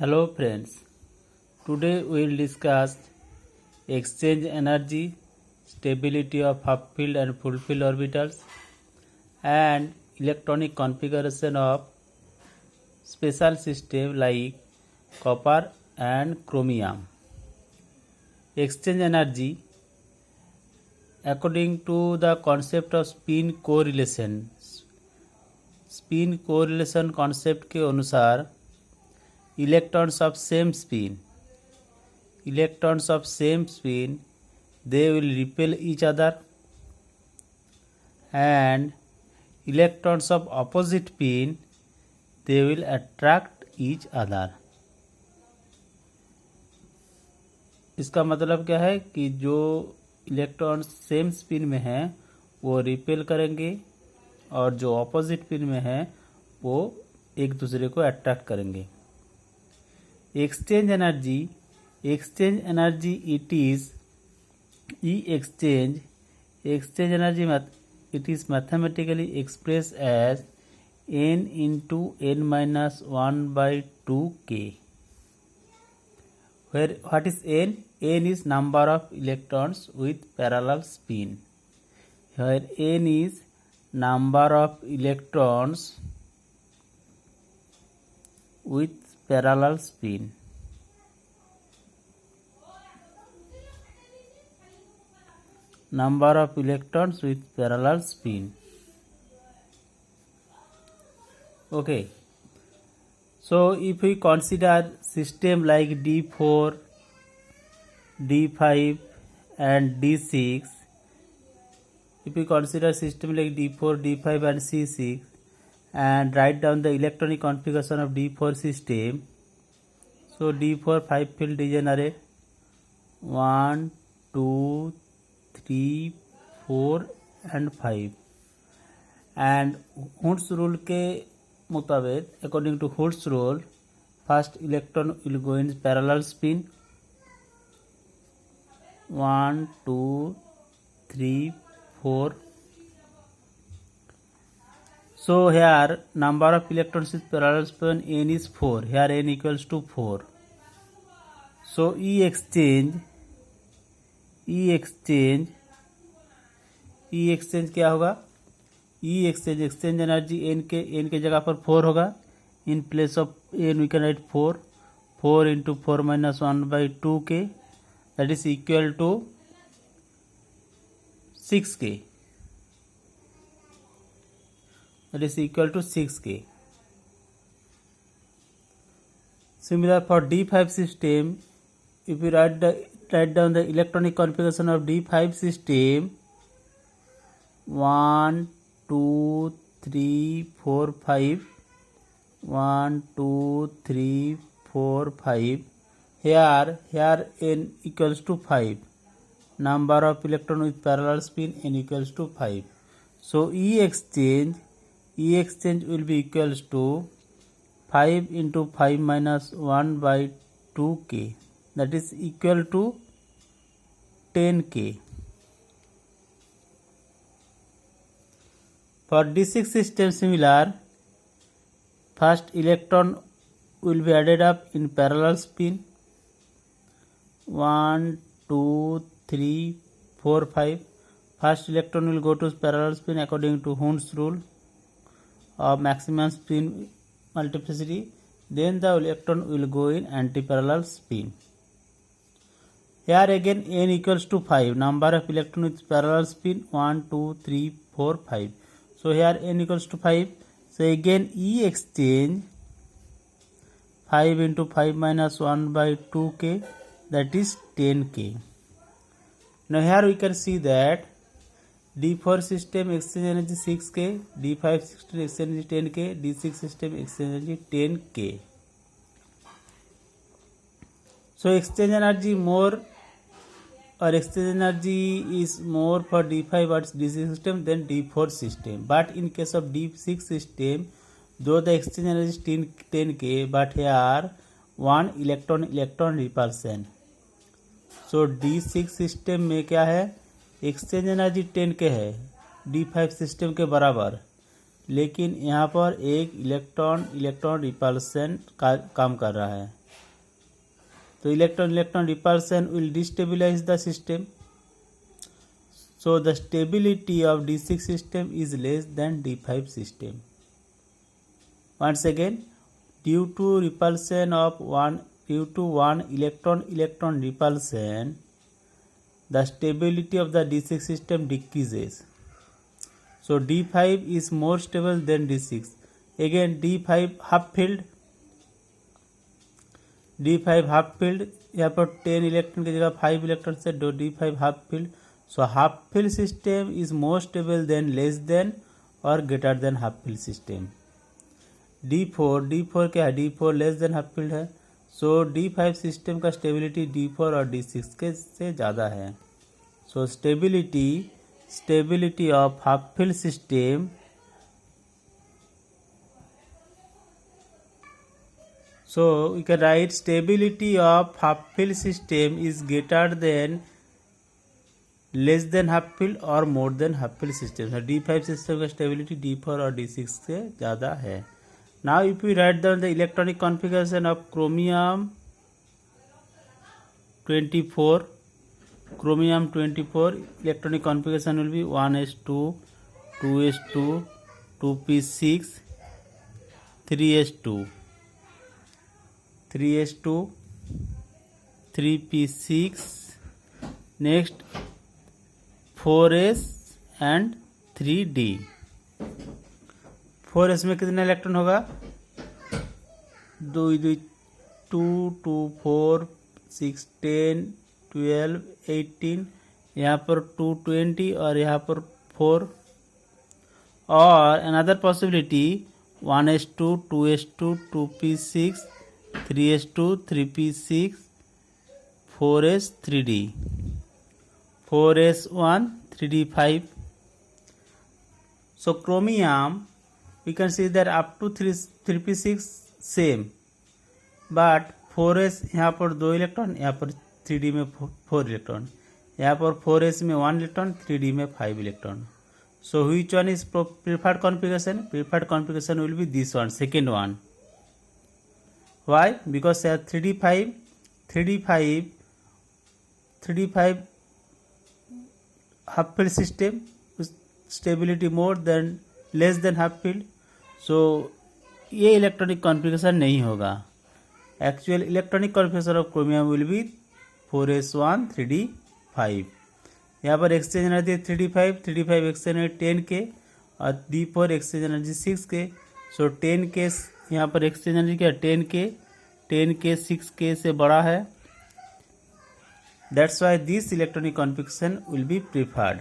Hello friends, today we will discuss exchange energy, stability of half-filled and full-filled orbitals and electronic configuration of special system like copper and chromium. Exchange energy according to the concept of spin correlation concept के अनुसार electrons of same spin they will repel each other and electrons of opposite spin they will attract each other. इसका मतलब क्या है कि जो electron same spin में हैं वो रिपेल करेंगे और जो ऑपोजिट स्पिन में हैं वो एक दूसरे को अट्रैक्ट करेंगे. Exchange energy it is exchange energy it is mathematically expressed as n into n minus 1 by 2k, where what is n is number of electrons with parallel spin, where n is number of electrons with parallel spin. Number of electrons with parallel spin. Okay. So if we consider system like D4, D5 and D6, if we consider system like D4, D5 and C6 and write down the electronic configuration of D4 system. So D4 5 field degenerate 1, 2, 3, 4 and 5 and Hooke's rule के मुताबिक according to Hooke's rule first electron will go in parallel spin 1, 2, 3, 4. So here number of electrons with parallel spin n is 4. Here n equals to 4. So E exchange क्या होगा? E exchange energy n के जगह पर 4 होगा. In place of n we can write 4 into 4 minus 1 by 2k, that is equal to 6k. That is equal to 6k. Similar for D5 system, if we write down the electronic configuration of D5 system 1, 2, 3, 4, 5 1, 2, 3, 4, 5. Here n equals to 5. Number of electron with parallel spin n equals to 5. So E exchange will be equals to 5 into 5 minus 1 by 2k, that is equal to 10k. For D6 system similar, first electron will be added up in parallel spin 1, 2, 3, 4, 5. First electron will go to parallel spin according to Hooke's rule of maximum spin multiplicity. Then the electron will go in anti-parallel spin. Here again n equals to 5. Number of electron with parallel spin 1, 2, 3, 4, 5. So here n equals to 5. So again E exchange 5 into 5 minus 1 by 2k, that is 10k. Now here we can see that D4 system exchange energy 6k, D5 system exchange energy 10k, D6 system exchange energy 10k. So exchange energy is more for D5 or D6 system than D4 system. But in case of D6 system, though the exchange energy is 10k, but here 1 electron repulsion. So D6 system में क्या है? Exchange energy 10k है D5 system के बराबर, लेकिन यहाँ पर एक इलेक्ट्रॉन रिपल्सन का काम कर रहा है. So electron repulsion will destabilize the system. So the stability of D6 system is less than D5 system. Once again, due to one electron repulsion, the stability of the D6 system decreases. So D5 is more stable than D6. Again D5 half filled, यहाँ पर 10 electron की जगह 5 electron से D5 half filled. So half filled system is more stable than less than और greater than half filled system. D4 क्या है? D4 less than half field है. सो D5 system का स्टेबिलिटी D4 और D6 के से ज़्यादा है. So stability of half filled system So we can write stability of half filled system is greater than less than half filled or more than half filled system. So D5 system का stability D4 और D6 से ज़्यादा है. Now if we write down the electronic configuration of chromium 24, electronic configuration will be 1s2, 2s2, 2p6, 3s2, 3s2, 3p6, next 4s and 3d. 4s में कितना electron होगा? 2 2 2 4 6 10 12 18, यहाँ पर 220 और यहाँ पर 4. और another possibility 1s2, 2s2, 2p6, 3s2, 3p6, 4s, 3d, 4s1, 3d5. So chromium, we can see that up to 3p6 same, but 4s यहाँ पर 2 इलेक्ट्रॉन, यहाँ पर 3d में 4 इलेक्ट्रॉन, यहाँ पर 4s में 1 इलेक्ट्रॉन, 3d में 5 electron. So which one is preferred configuration? Preferred configuration will be this one, second one. Why? Because 3d5 half field system, stability more than less than half field. So ये electronic configuration नहीं होगा. Actual electronic configuration of chromium will be 4s1 3d5. यहाँ पर exchange energy 3d5 exchange energy 10 के और d4 exchange energy 6 के. सो 10 के यहाँ पर एक्सचेंज एनर्जी क्या? 10 के 6 के से बड़ा है. That's why this electronic configuration will be preferred.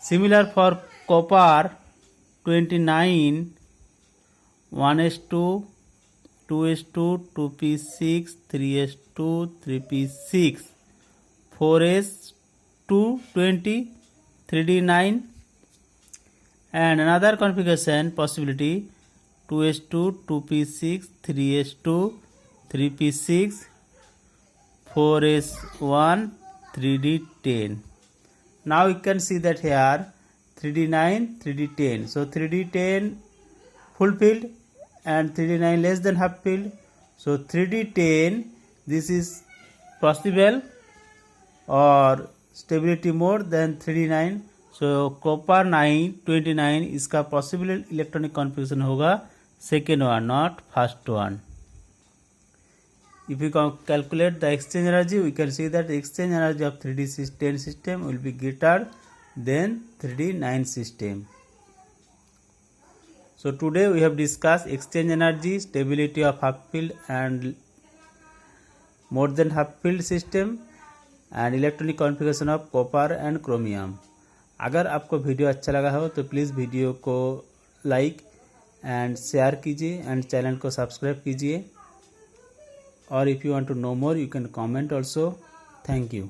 Similar for copper 29, 1s2, 2s2, 2p6, 3s2, 3p6, 4s2, 20, 3d9, and another configuration possibility 2s2, 2p6, 3s2, 3p6, 4s1, 3d10. Now you can see that here 3d9, 3d10. So 3d10 full filled and 3d9 less than half filled. So 3d10 this is possible or stability more than 3d9. So copper 29 इसका possible electronic configuration होगा second one, not first one. If we calculate the exchange energy, we can see that the exchange energy of 3d10 system will be greater than 3d9 system. So today we have discussed exchange energy, stability of half field and more than half field system and electronic configuration of copper and chromium. अगर आपको video अच्छा लगा हो तो please video को like and share कीजिए and channel को subscribe कीजिए. और if you want to know more you can comment also. Thank you.